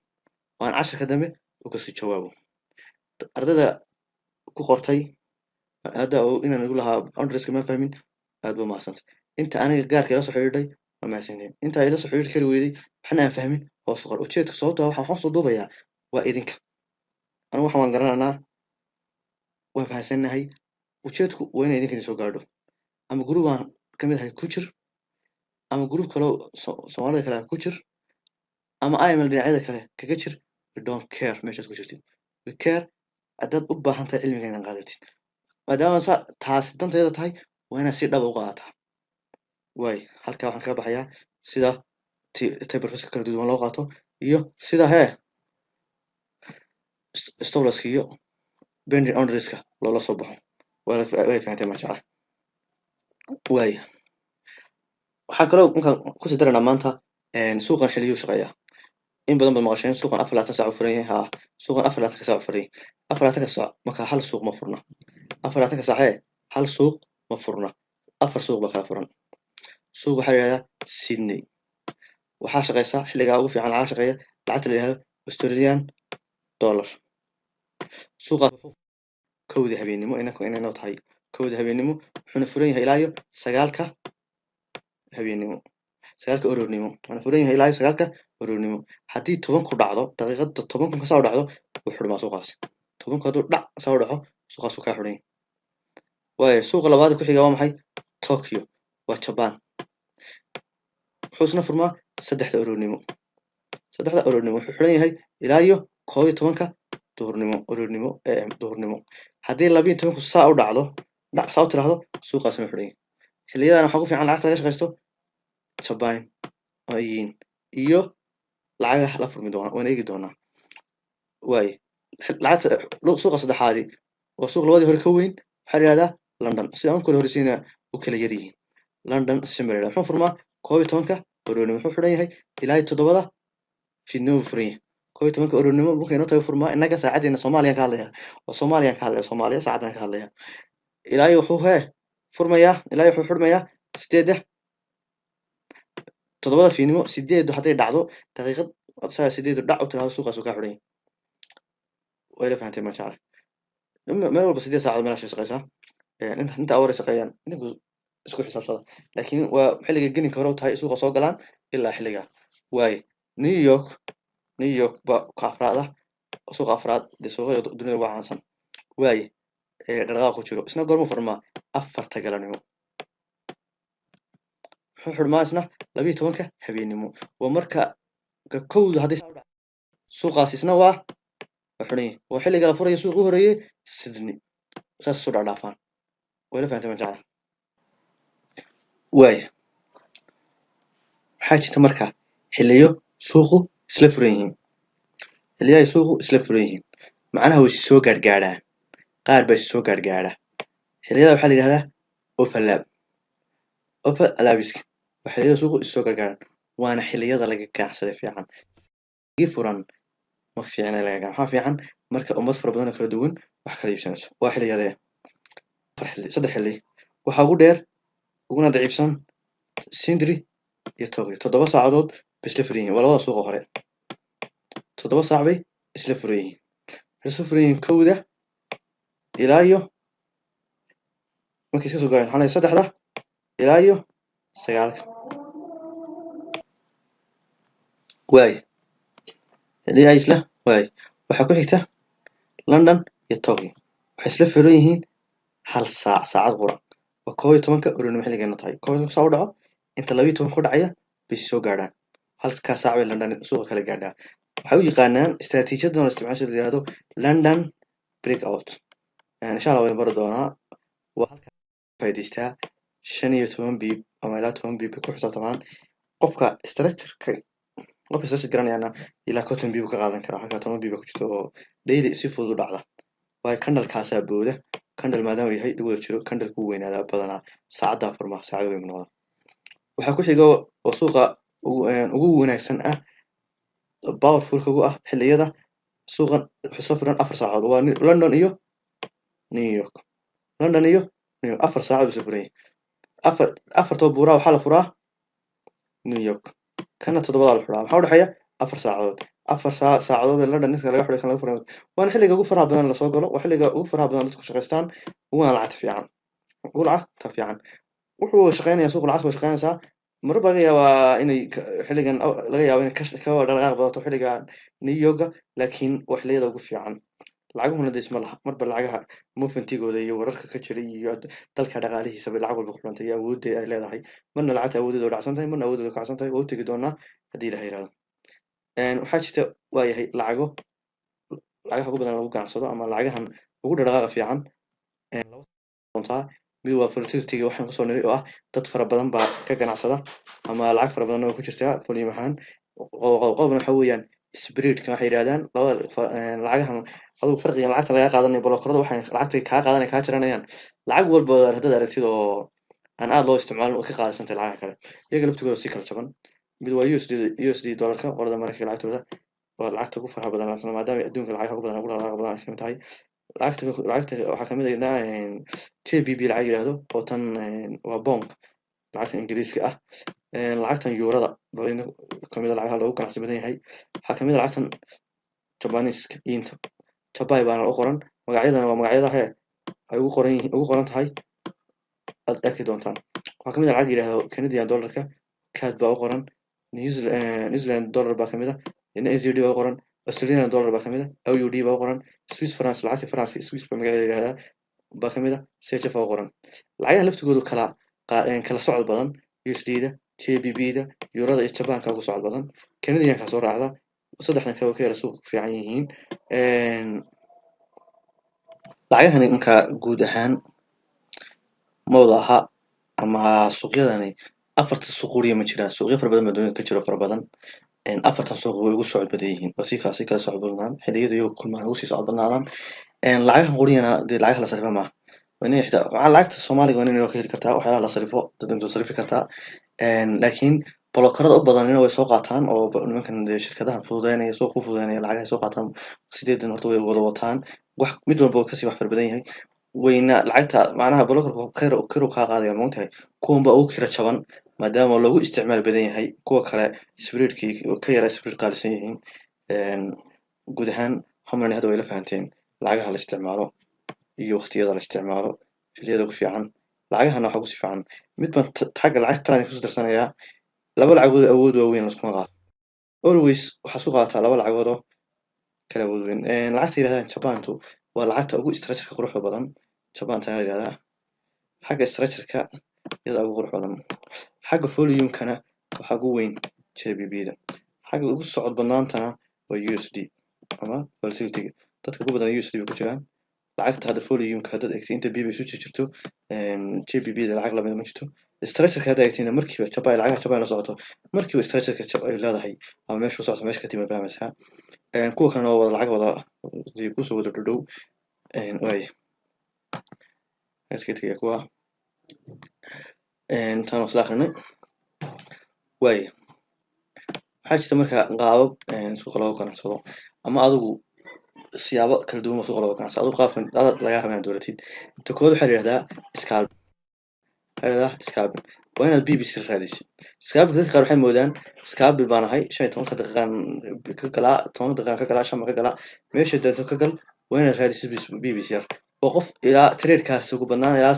oo aan cashirka dambe uga sii jawaabo ardayda ku qortay hadda inaan igu lahaa boundaries ma fahmin aad baa mahadsantahay inta aniga gaarka ila soo xiriirdhay waa mahadsantahay inta ila soo xiriiri kari weyday waxna aan fahmin hoos u qor ujeedka sababta waxaan soo duubayaa waa idinka anigu waxaan garanaynaa waan fahansanahay ujeedku waa inay idinka soo gaadho ama group aan ka mid ahay ku jir ama group kale Soomaalida kale ku jir ama IML dhinacyada kale kaga jir we don't care meeshaad ku jirtid we care haddaad u baahan tahay cilmiga inaad qaadatid maadaama taas danteeda tahay waa inaad si dhab u qaadataa waay halkaa waxaan kaga baxayaa sida tabarkiisa kala duwan loo qaato iyo sida stop losska iyo bending boundarieska loola soo baxo way fahantay ma jeclaa waay waxaan kaloo markaan kusii daranaa maanta suuqan xiliyuu shaqeeyaa in badan baad maqasheen suuqan 24 saac u furan yahay suuqan 24 saac u furan yahay 24 saac marka hal suuq ma furna 24 saac hal suuq ma furna 4 suuq baa kala furan suuq waxaa la yidhahdaa Sydney waxaa shaqeysa xilligaa ugu fiican lacag shaqeeya lacagta la yidhahdo Australian dollar suuqaas kowda habeenimo inay tahay kowda habeenimo wuxuuna furan yahay ilaa iyo 9 habeenimo 9 aroornimo wuxuuna furan yahay ilaa iyo 9 aroornimo haddii 10 ku dhacdo daqiiqada 10 ka soo dhacdo wuu xidhmaa suuqaas 10 hadduu dhac soo dhaco suuqaas wuu ka xidhan waay suuqa labaad ku xiga waa maxay Tokyo waa Japan wuxuu isna furmaa 3 aroornimo wuxuu xidhan yahay ilaa iyo 11 duhurnimo haddii 12 saa u dhacdo dhac saa u tiraahdo suuqaas ma xidhan xilliyadan waxaa ku fiican lacagta laga shaqeysto Japan iyo lacagaha la furmi doona waan eegi doonaa waay lacagta suuqa saddexaadi waa suuq labadii hore ka weyn waxaa la yidhahdaa London sida aan kula horeysiina u kala yar yihiin London Simmerada wuxuu furmaa 11 aroornimo wuxuu xidhan yahay ilaa 7 fiidnimo furan yahay 11 aroornimo markay noo tahay furmaa inaga saacadeena Soomaaliya ka hadlaya oo Soomaaliya ka hadlaya Soomaaliya saacadan ka hadlaya ilaa wuxuu furmayaa ilaa wuxuu xidhmayaa 8 fiidnimo 8 hadday dhacdo daqiiqad 8 dhac u tiraahdo suuqaas uu ka xidhan yahay way la fahantay ma jeclaa meel walba 8 saacadood meelaha shaqeysaa inta awar shaqeeyaan isku xisaabtada laakiin waa xilliga gelinka hore u tahay suuqa soo galaan ilaa xilliga waaye new york ba ka afraad ah suuqa afraad dee suuqyada dunida ugu caansan waaye dhaqdhaqaaq ku jiro isna goorma furmaa 4 galabnimo wuxuu xidhmaa isna 12 habeenimo waa marka kowda haddii suuqaas isna waa xidhan yahay waa xilliga la furayo suuqa u horeeyay Sydney saas soo dhaafaan wayla fahanteen ma jecla waaye waxaa jirta marka xilliyo suuqu isla furan yihiin xilliyaha suuqu isla furan yihiin macnaha way soo gaargaaraan qaar baa soo gaargaara xilliyada waxaa la yidhahdaa overlapping waa xilliyada suuqu is soo gaargaaran waana xilliyada laga ganacsada fiican ii furan ma fiicna laga ganacsi waxaa fiican marka ummad fara badan oo kala duwan wax kala iibsanayso waa xilliyadee 3 xilli waxaa ugu dheer uguna daciifsan Sydney iyo Tokyo 7 saacadood bay isla furan yihiin waa labada suuqa hore 7 saac bay isla furan yihiin waxay isla furan yihiin kowda ilaa iyo markay iska soo gaaraan waxaa 3 ilaa iyo 9 waaye xilliyaha isla waaye waxaa ku xigta London iyo Tokyo waxay isla furan yihiin 1 saac saacad qura waa 11 urinimo xilligeena tahay 11 saac u dhaco inta 12 ku dhacaya bay soo gaaraan halka saac bay London suuqa kala gaadhaa waxay u yaqaanaan istiraatiijiyadda oo isticmaasho la yiraahdo London breakout insha Allah waan bari doonaa waa halka faa'iideystaa 15 bib ama ilaa 10 bib ku xisaabtamaan qofka structure garanayana ilaa 50 bib ka qaadan kara halka 10 bib ku jirto oo daily si fudud u dhacda way candle-kaasa booda candle maadaama uu yahay dhawada jiro candle ku weynaada badanaa saacada furma saacad weyn noqda waxaa ku xiga oo suuqa ugu wanaagsan ah powerful ugu ah xilliyada suuqan wuxuu furan 4 saacadood waa London iyo New York 4 saacadood soo furan afarta buura waxaa la furaa New York kana 7 la furaa waxaa u dhaxeeya 4 saacadood 4 saacadood ee London ninka laga xidhay kan laga furay waana xilliga ugu faraha badan la soo galo waa xilliga ugu faraha badan dadku shaqeystaan ugu lacag fiican wuxuu shaqeynayaa suuq lacag way shaqeynaysaa mar laga yaabaa inay xilligan laga yaabo inay ka dhaqaaq badato xilliga New York laakiin wax leeyahay ugu fiican lacaguhuna deysma laha marba lacagaha movement-igooda iyo wararka ka jiray iyo dalka dhaqaalihiisa bay lacag walba ku xirantay awoodda ay leedahay marna lacagta awooddeeda u dhacsan tahay marna awooddeeda u kacsan tahay oo u tagi doonaa haddii la yiraahdo waxaa jirta waa yahay lacagaha ugu badan lagu ganacsado ama lacagahan ugu dhaqaaqa fiican doontaa mid waa volatility-ga waxaan kusoo niri oo ah dad fara badan baa ka ganacsada ama lacag fara badan oo ku jirta volume ahaan qodobna waxa weeyaan spread-ka waxay yiraahdaan lacagahan adigu farqiga lacagta laga qaadanayo blokorada waxay lacagta ka qaadanayaan ka jiranayaan lacag walba hadda aragtid oo aan aad loo isticmaalin oo ka qaadsan tahay lacag kale iyaga laftigooda si kala jaban mid waa USD dollarka qorada markii lacagtooda waa lacagta ugu faraha badan maadaama adduunka lacagaha ugu badan ugu dhaqaaqa badan ay tahay lacagta waxaa kamid ah JBP lacag yiraahdo oo tan waa bond lacagta Ingiriiska ah lacagtan yuurada kamid ah lacagaha loogu ganacsi badan yahay waxaa kamid ah lacagtan Japanese yen Japan baana u qoran magacyadana waa magacyada ay ugu qoran tahay aad arki doontaan waxaa kamid ah lacag yiraahdo Canadian dollarka CAD baa u qoran New Zealand dollar baa kamid ah NZD baa u qoran Australian dollar baa kamid ah AUD baa u qoran Swiss francs lacagta France Swiss baa magaceeda yiraahdaa baa kamid ah CHF baa u qoran lacagaha laftigoodu kala socod badan USD-da JBP-da yuurada iyo Japanka ugu socod badan Canadian-ka soo raacda saddexdan ka yara suuq fiican yihiin lacagahan inka guud ahaan ma wada aha ama suuqyadani afarta suuquriya ma jiraan suuqyo fara badan adduunka ka jiro fara badan afartan suuq way ugu socod badan yihiin oo si kala socod badan xilliyada iyo kulmaan ugu sii socod badnaadaan lacagahan quriyana dee lacag la sarifo ma wani xitaa lacagta Soomaaliga waa inay ka heli kartaa waxyaalaha la sarifo dadka sarifi kartaa laakiin blokorada u badan way soo qaataan oo nimankan shirkadaha fududeynaya suuq ku fududeynaya lacagaha soo qaataan sideedan horta way wada wataan wax mid walba ka sii wax far badan yahay wayna lacagta macnaha blokorka kiro ka qaadaya moontahay kuwan ba ugu kira jaban maadaama lagu isticmaal badan yahay kuwa kale spread-kii ka yara spread qaalisan yihiin guud ahaan xumana hadda way la fahanteen lacagaha la isticmaalo iyo waqtiyada la isticmaalo xilliyada ugu fiican lacagahana waxaa kusii fiican mid baan xagga lacag taran kusoo darsanayaa laba lacagood awood waaweyn laskuma qaato always waxaa isku qaadataa laba lacagood oo kala awood weyn lacagta yidhahdaan jabantu waa lacagta ugu structureka quruxda badan jabantana la yidhahdaa xagga structureka iyada ugu qurux badan xagga volume-kana waxaa ugu weyn JBB-da xagga ugu socod badnaantana waa USD ama volatility dadka ugu badan USD bay ku jiraan lacagta hadda volume-ka haddaad eegtay inta bb isu jirto JBB-da lacag lamida ma jirto structureka hadda eegtayna markiiba jabay lacagaha jabay la socoto markiiba structureka jab ay leedahay ama meesha u socoto meesha ka timid fahmaysaa kuwa kalena waa wada lacag wada kusoo wada dhodhow waay iska tegaya kuwa intaan wasla akrinay waay waxaa jirta marka qaabab suuqa looga ganacsado ama adigu siyaabo kala duwan oo suuqa looga ganacsado adigu qaabkan lagaa raba inaad dooratid inta kood waxaa la yidhahdaa scalping waa inaad BBC raadisid scalping dadka qaar waxay moodaan scalping baan ahay 15 daqiiqan ka galaa 10 daqiiqan ka galaa 5 ka galaa meesha doonto ka gal waa inaad raadisid BBC yar oo qof ilaa trade-kaas ugu badnaan ilaa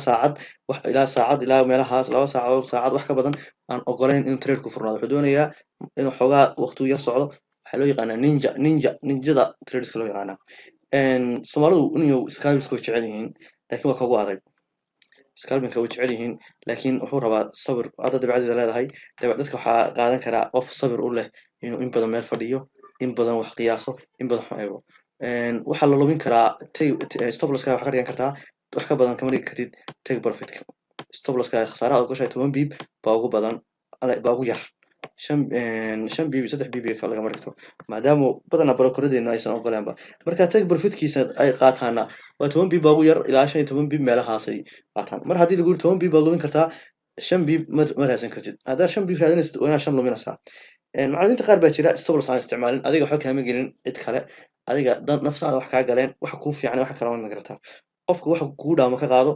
saacad ilaa meelahaas 2 saacad wax ka badan aan ogolayn inuu trade-ku furnaado wuxuu doonayaa inuu xoogaa waqtigu yar socdo waxaa loo yaqaanaa ninjada traderska loo yaqaanaa Soomaalidu inuu scalping way jecel yihiin laakiin waa kagu adag scalping way jecel yihiin laakiin wuxuu rabaa sabir hadda dabeecadda leedahay dadka waxaa qaadan karaa qof sabir u leh inuu in badan meel fadhiyo in badan wax qiyaaso in badan wax eego waxaa la lumin karaa stop loss-ka waxa ka dhigan kartaa wax ka badan kama dhigi kartid take profit-ka stop loss-ka khasaaraha aad gashay 10 bib baa ugu badan baa ugu yar 5 bib 3 bib ka laga markto maadaama badanaa brokeradeenna aysan ogolaanba marka take profit-kiisa ay qaataana waa 10 bib baa ugu yar ilaa 15 bib meelahaas ay qaataan mar haddii lagu 10 bib baa lumin kartaa 5 bib ma raadsan kartid haddaad 5 bib raadinaysid waa inaad 5 luminaysaa macallimiinta qaar baa jira stop loss aan isticmaalin adiga waxba kaama gelin cid kale adiga dan naftaada wax kaa galeen waxa kuu fiican wax kale ma gartaa qofku waxa kugu dhaamo ka qaado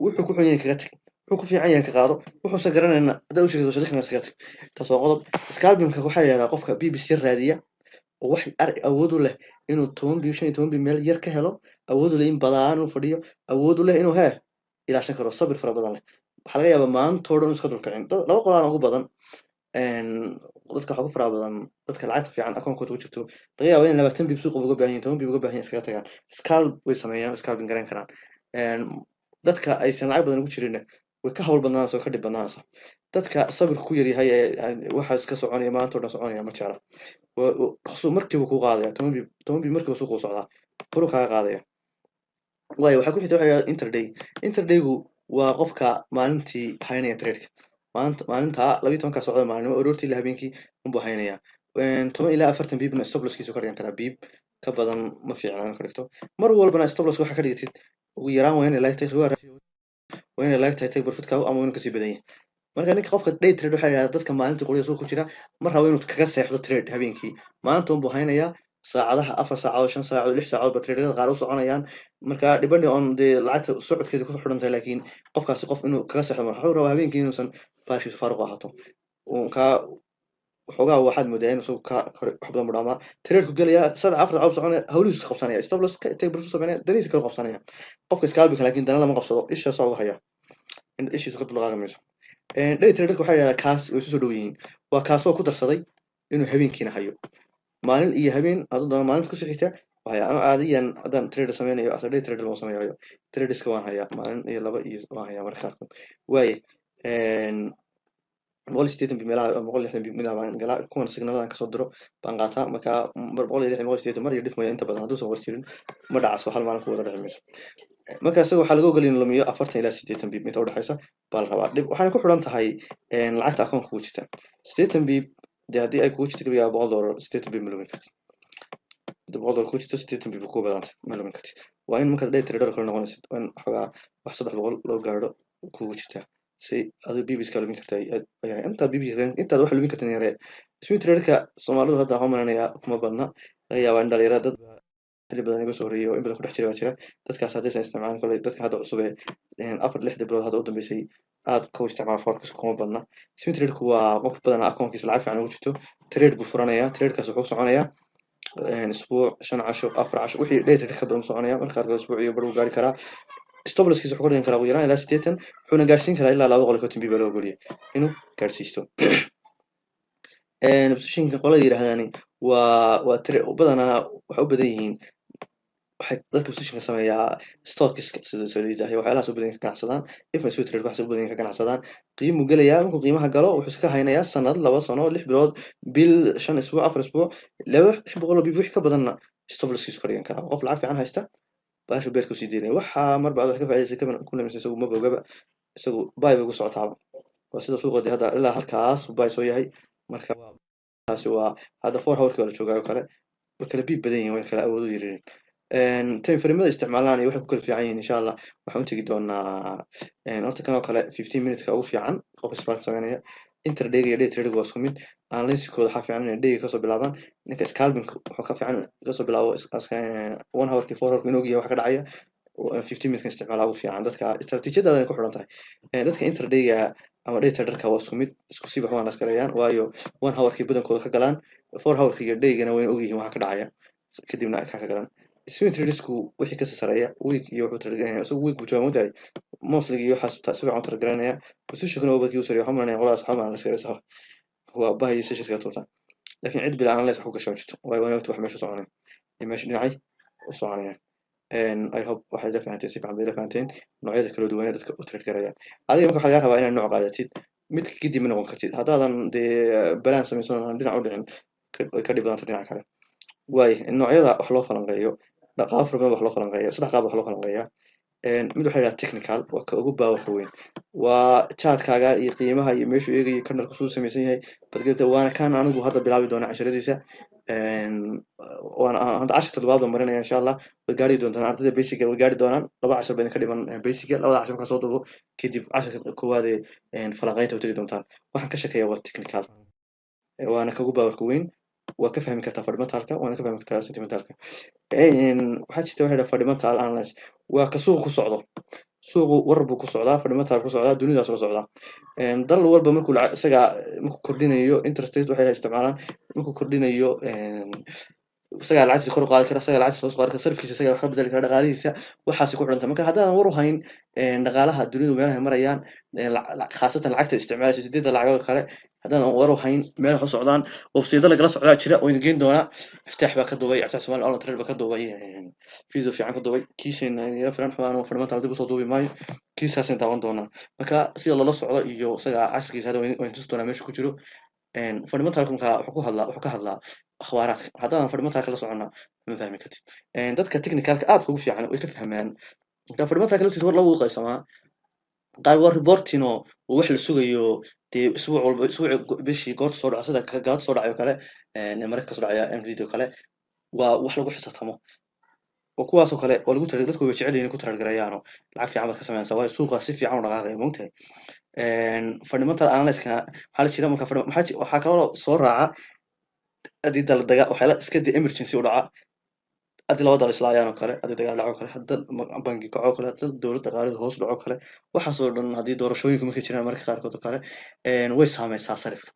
wuxuu ku xun yahay kaga tag wuxuu ku fiican yahay ka qaado wuxuu sa garanayna hadda u sheegto shadixna iskaga tag taas waa qodob scalping-ka waxaa la yidhahdaa qofka BBC raadiya oo wax awood u leh inuu 10 bib 15 bib meel yar ka helo awood u leh in badan uu fadhiyo awood u leh inuu ilaashan karo sabir fara badan leh waxaa laga yaabaa maanta oo dhan iska dulkacin laba qolaan ugu badan dadka waxa ugu fara badan dadka lacagta fiican akoonkooda ku jirto laga yaabo in 20 bib suuqa uga baahan yihiin 10 bib uga baahan yihiin iskaga tagaan scalp way sameeyaan scalping garan karaan dadka aysan lacag badan ugu jirin way ka hawl badnaanaysaa oo ka dhib badnaanaysaa dadka sabirku ku yar yahay waxa iska soconaya maanta oo dhan soconaya ma jecla markiiba ku qaadaya 10 bib markiiba suuqa u socdaa furu kaaga qaadaya waayo waxaa ku xigta waxa la yidhahdaa interdaygu waa qofka maalintii haynaya trade-ka maalinta 12 socda maalinimo aroortii ilaa habeenkii unbuu haynayaa 10 ilaa 40 bibna stop loss-kiisu ka dhigan karaa bib ka badan ma fiicnaan ka dhigto mar walbana stop loss waxa ka dhigatid ugu yaraan waa inay take profit-kaagu ama inuu kasii badan yahay marka ninka qofka day trade waxa la yidhahdaa dadka maalintii qoriga suuqa ku jira mar rabo inuu kaga seexdo trade habeenkii maanta unbuu haynayaa saacadaha 4 saacadood 5 saacadood 6 saacadood ba trade-yada qaar u soconayaan marka depending on the lacagta socodkeeda ku xidhan tahay laakiin qofkaasi qof inuu kaga seexdo wuxuu rabaa habeenkii inuusan baashiisu faaruq ahaato ka waxoogaa waxaad moodaa inuu suuqa wax badan budhaamaa trade-ku gelaya 3 4 saacadood soconaya hawlihiisu qabsanaya stop loss take profit sameynaya danihiisa kala qabsanaya qofka scalping laakiin dana lama qabsado isha soo haya in ishiisa ka dulqaadan mayso day trade-ka waxaa la yidhahdaa kaas way isu soo dhow yihiin waa kaasoo ku darsaday inuu habeenkiina hayo maalin iyo habeen adoo maalinta ku xigta waxay aan caadiyan haddaan trade sameynayo after day trade loo sameeyo tradeska waan hayaa maalin iyo laba iyo waan hayaa marka qaarkood waaye 180 bib meelaha 160 bib meelaha baan galaa kuwan signaladan ka soo diro baan qaataa marka 160 180 mar iyo dhif mooyaan inta badan hadduu soo warjirin ma dhacaso hal maalin ku wada dhici mayso marka isaga waxaa laga ogolin lumiyo 40 ilaa 80 bib inta u dhaxaysa baa la rabaa dib waxaana ku xidhan tahay lacagta akoonka ku jirta 80 bib haddii ay kugu jirto gabiga $100 80 bib ma lumin kartid $100 ku jirto 80 bib ku badanta ma lumin kartid waa in marka day trader kale noqonaysid waa in xogaa wax 300 loo gaadho kugu jirta si adoo bb iska lumin kartaa yani inta bb intaad wax lumin kartaa yare swing trade-ka Soomaalidu hadda waxaan malaynayaa kuma badna laga yaabaa in dhalinyarada dad xilli badan iga soo horeeyay oo in badan ku dhex jira baa jira dadkaas haddaysan isticmaalin kale dadka hadda cusub ee 4-6 bilood hadda u dambeysay aad ka isticmaal forex kuma badna swing trade-ku waa qof badan akoonkiisa lacag fiican ugu jirto trade buu furanayaa trade-kaas wuxuu soconayaa اسبوع 5 10 4 10 wixii day trade ka badan soconaya marka qaar isbuuc iyo bar uu gaari karaa stop losskiisa wuxuu ka dhigan karaa ugu yaraan ilaa 80 wuxuuna gaarsiin karaa ilaa 250 pip baa loo ogolyahay inuu gaarsiisto. Positionka qolada yiraahdaan waa badanaa waxay u badan yihiin waxay dadka positionka sameeyaa stockiska sida saliida iyo waxyaalahaas u badan ka ganacsadaan different sweet trade waxaas u badan ka ganacsadaan qiimu gelayaa markuu qiimaha galo wuxuu iska haynayaa sanad 2 sano 6 bilood bil 5 isbuuc 4 isbuuc 600 bip wixii ka badanna stop losskiisu ka dhigan karaa qof lacag fiican haysta baasha beerka usii deynaya waxa mar bacd wax ka faa'iidaysan ku lamisa isagu ma bogaba isagu buy bay ugu socotaaba waa sida suuqa hadda ilaa halkaas buy soo yahay marka taasi waa hadda 4 hourkii waa la joogaa oo kale way kala biib badan yihiin way kala awood u yaryihiin time framada isticmaalaan iyo waxay ku kala fiican yihiin insha Allah waxaan u tagi doonaa horta kan oo kale 15 minutes-ka ugu fiican qof isbaarka sameynaya intraday iyo day trading waa isku mid analysis-kooda waxaa fiican inay day kasoo bilaabaan ninka scalping wuxuu ka fiican kasoo bilaabo 1 hourkii 4 hourkii inuu yahay wax ka dhacaya 15 minutes isticmaalaa ugu fiican dadka istaraatiijiyadooda ku xiran tahay dadka intraday-ga ama day traderka waa isku mid isku sii wax waan askareeyaan waayo 1 hourkii badankooda ka galaan 4 hourkii iyo day-gana way og yihiin waxa ka dhacaya kadibna ka galaan swing tradersku wixii ka sareeya week iyo wuxuu targelinaya isagu week buu joogaa modahay mostly iyo waxaas si fiican u targelinaya positionkana waa badkii u sareeya waxaa malanaya qoladaas waxaa malan la iska waa bahay sessions ka tuurtaan laakiin cid bila analysis wax ku gashan jirto waayo waa wax meesha soconay iyo meesha dhinacay u soconayaan I hope waxay la fahanteen si fiican bay la fahanteen noocyada kala duwan ee dadka u trade garaya adiga marka waxaa laga rabaa inaad nooc qaadatid mid kadib ma noqon kartid haddaadan dee balaan samaysan aan dhinac u dhicin way ka dhib badanta dhinaca kale waay noocyada wax loo falanqeeyo qaab fara badan wax loo falanqeeya saddex qaab wax loo falanqeeyaa mid waxaa yidhaha technical waa ka ugu baawarka weyn waa chartkaaga iyo qiimaha iyo meeshuu eegayo kanalku suu samaysan yahay badgelta waana kan anigu hadda bilaabi doona casharadiisa waana hadda cashar toddobaad baan marinaya insha Allah way gaari doontaan ardayda basic way gaari doonaan 2 cashar bayna ka dhiman basic 2 cashar markaa soo duubo kadib casharka koowaad ee falanqeynta u tagi doontaan waxaan ka shaqeeyaa waa technical waana ka ugu baawarka weyn waa ka fahmi kartaa fundamentalka waana ka fahmi kartaa sentimentalka waxaa jirta waxa la fundamental analysis waa ka suuq ku socdo suuqu war buu ku socdaa fundamental ku socdaa dunidaas la socdaa dal walba markuu isaga markuu kordhinayo interest rate waxay isticmaalaan markuu kordhinayo isaga lacagtiisa kor u qaadi kara isaga lacagtiisa hoos u qaadi kara sarifkiisa isaga wax ka bedeli kara dhaqaalihiisa waxaasi ku xidhanta marka haddaadan war u hayn dhaqaalaha dunidu meelaha marayaan khaasatan lacagta isticmaalaysa sideedda lacagood kale haddaadan war u hayn meel wax u socdaan website lagala socdaa jira oo idin geyn doona iftaax baa ka duubay iftaax Soomaali online trade baa ka duubay video fiican ka duubay kiisayna iyo filan xubaan oo fundamental dib u soo duubi maayo kiisaasaan daawan doonaa marka sida loola socdo iyo isaga casharkiisa hadda waan tusi doonaa meesha ku jiro fundamentalka marka wuxuu ka hadlaa akhbaaraadka haddaadan fundamentalka la soconna ma fahmi kartid dadka technicalka aad ugu fiican way ka fahmaan marka fundamentalka laftiisa war lagu qaysamaa qaar waa reporting oo wax la sugayo dee isbuuc walba isbuuc bishii goorta soo dhaca sida gaad soo dhacayo kale marka ka soo dhacaya video kale waa wax lagu xisaabtamo oo kuwaas oo kale oo lagu taray dadku way jecel yihiin ku targeerayaano lacag fiican baad ka sameynaysaa waayo suuqa si fiican u dhaqaaqay moogtahay fundamental analysis-ka waxaa la jira marka waxaa kaloo soo raaca haddii daldaga waxyaala iska dii emergency u dhaca haddii laba dal islaayaan oo kale haddii dagaal dhaco kale haddii bangi kaco kale haddii dowlad dhaqaaleed hoos dhaco kale waxaasoo dhan haddii doorashooyinka markay jiraan marka qaarkood oo kale way saameysaa sarifka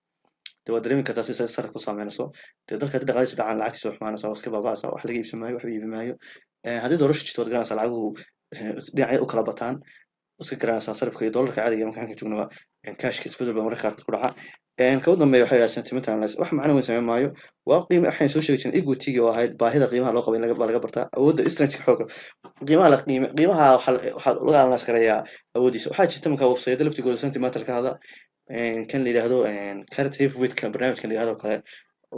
dee waad dareemi kartaa si sarifka u saameynayso dee dalka haddii dhaqaalihiisa dhacaan lacagtiisa way xumaanaysaa waa iska baaba'aysaa wax laga iibsan maayo waxba iibi maayo haddii doorasho jirto waad garanaysaa lacaguhu dhinacyo u kala bataan iska garanaysaa sarifka iyo doolarka caadiga marka halkan joogno cashka isbedel baa marka qaarkood ku dhaca ka u dambeeya waxaa yidhaha sentimental analysis wax macno weyn sameyn maayo waa qiimo waxaan soo sheegi jirnay equity-ga oo ahayd baahida qiimaha loo qabo in laga bartaa awoodda strength-ka xooga qiimaha waxaa laga analyse garayaa awooddiisa waxaa jirta marka website laftigooda sentimental ka hada kan la yidhaahdo current heavyweight-ka barnaamijkan la yidhahdo kale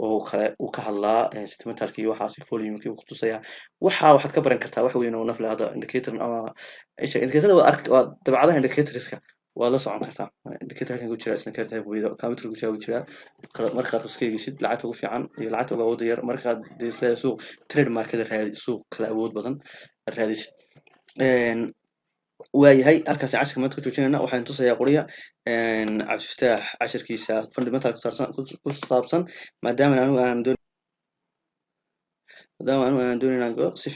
oo kale uu ka hadlaa sentimentalka iyo waxaasi volume-kii uu ku tusaya waxaad ka baran kartaa wax weyn oo naf leh hadda indicator ama indicator waa dabcadaha indicatorska waa la socon kartaa indicator halkan ku jira isna current heavyweight counter ku jira markaad iska eegaysid lacagta ugu fiican iyo lacagta ugu awoodda yar markaad isla suuq trade market raadi suuq kala awood badan raadisid waayahay halkaas casharka maanta ku joojinayna waxaan tusayaa qoriya cabdifataax casharkiisa fundamental ku saabsan maadaama anigu aan doonayn inaan go si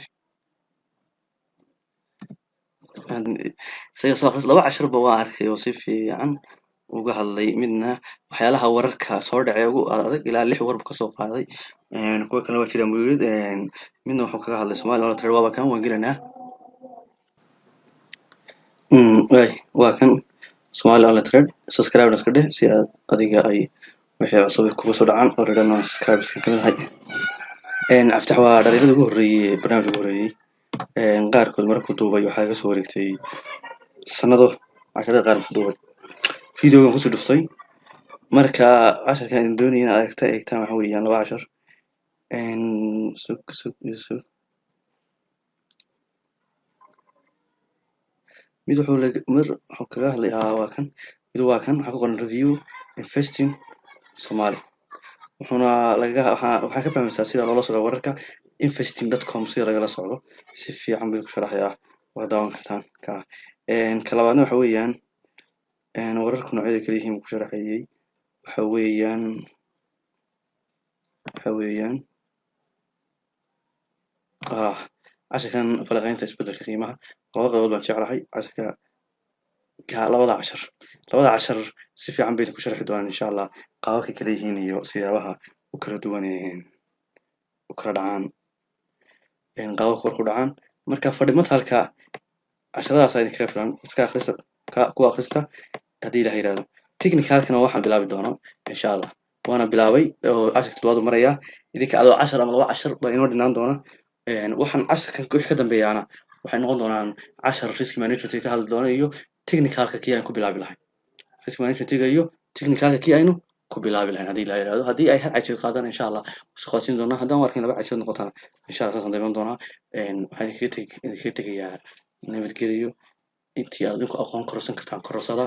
isaga soo akhris 2 casharba waan arkay oo si fiican uga hadlay midna waxyaalaha wararka soo dhacay ugu adag ilaa 6 warba ka soo qaaday kuwa kale waa jiraan buu midna wuxuu kaga hadlay Soomaali online trade waaba kan waan gelinaa waay waa kan Somali Online Trade subscribe iska dheh si aad adiga ay wixii cusub kugu soo dhacaan oo redhan subscribe iska kamid ahay aftax waa dhalinyarada ugu horreeyay barnaamijka ugu horreeyay qaarkood markuu duubay waxaa iga soo wareegtay sanado casharada qaar markuu duubay videogan kusoo dhuftay marka casharkan aan doonaya inaad eegtaan waxa weeyaan laba cashar sug mid wuxuu kaga hadlay waa kan mid waa kan waxaa ku qoran review investing Somali wuxuuna waxaa ka fahmaysaa sida loola socdo wararka investing.com sida lagala socdo si fiican buu ku sharaxayaa waa daawan kartaan ka labaadna waxa weeyaan wararku noocyada kala yihiin buu ku sharaxayay waxa weeyaan casharkan falanqaynta isbeddelka qiimaha laba qaybood baan jeclahay labada cashar si fiican bayna ku sharxi doonaan insha allah qaababkay kala yihiin iyo siyaabaha u kala duwan u kala dhacaan qaababka war ku dhacaan marka fadhimatalka casharadaas idin kaga filan iska akhrista ku akhrista haddii ilaah yidhaahdo technicalkana waxaan bilaabi doonaa insha allah waana bilaabay oo casharka toddobaad marayaa idinka adoo cashar ama laba cashar baa inoo dhinaan doona waxaan casharkan wixii ka dambeeyaana waxay noqon doonaan cashar risk management ka hadli doona iyo technicalka kii aan ku bilaabi lahayn risk managementiga iyo technicalka kii aynu ku bilaabi lahayn haddii ilaah yidhaahdo haddii ay hal cajir qaadaan insha allah shaqaasiin doonaa haddaan u arkin laba cajir noqotana insha allah saasaan dayman doonaa waxaan idinkaga tegayaa nabadgeliyo intii aad dhinku aqoon kororsan kartaan kororsada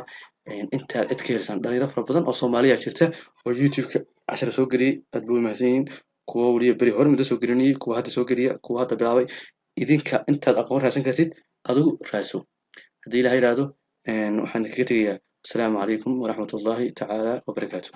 intaad cid ka helisan dhalinyaro fara badan oo soomaaliya jirta oo youtube-ka cashar soo geliyey aad buu mahadsan yihiin kuwa weliya beri hore muddo soo gelinayay kuwa hadda soo geliya kuwa hadda bilaabay idinka intaad aqoon raadsan kartid adigu raadso haddii ilaah yidhaahdo waxaan idinkaga tegayaa asalaamu calaykum waraxmatullaahi tacaala wabarakaatu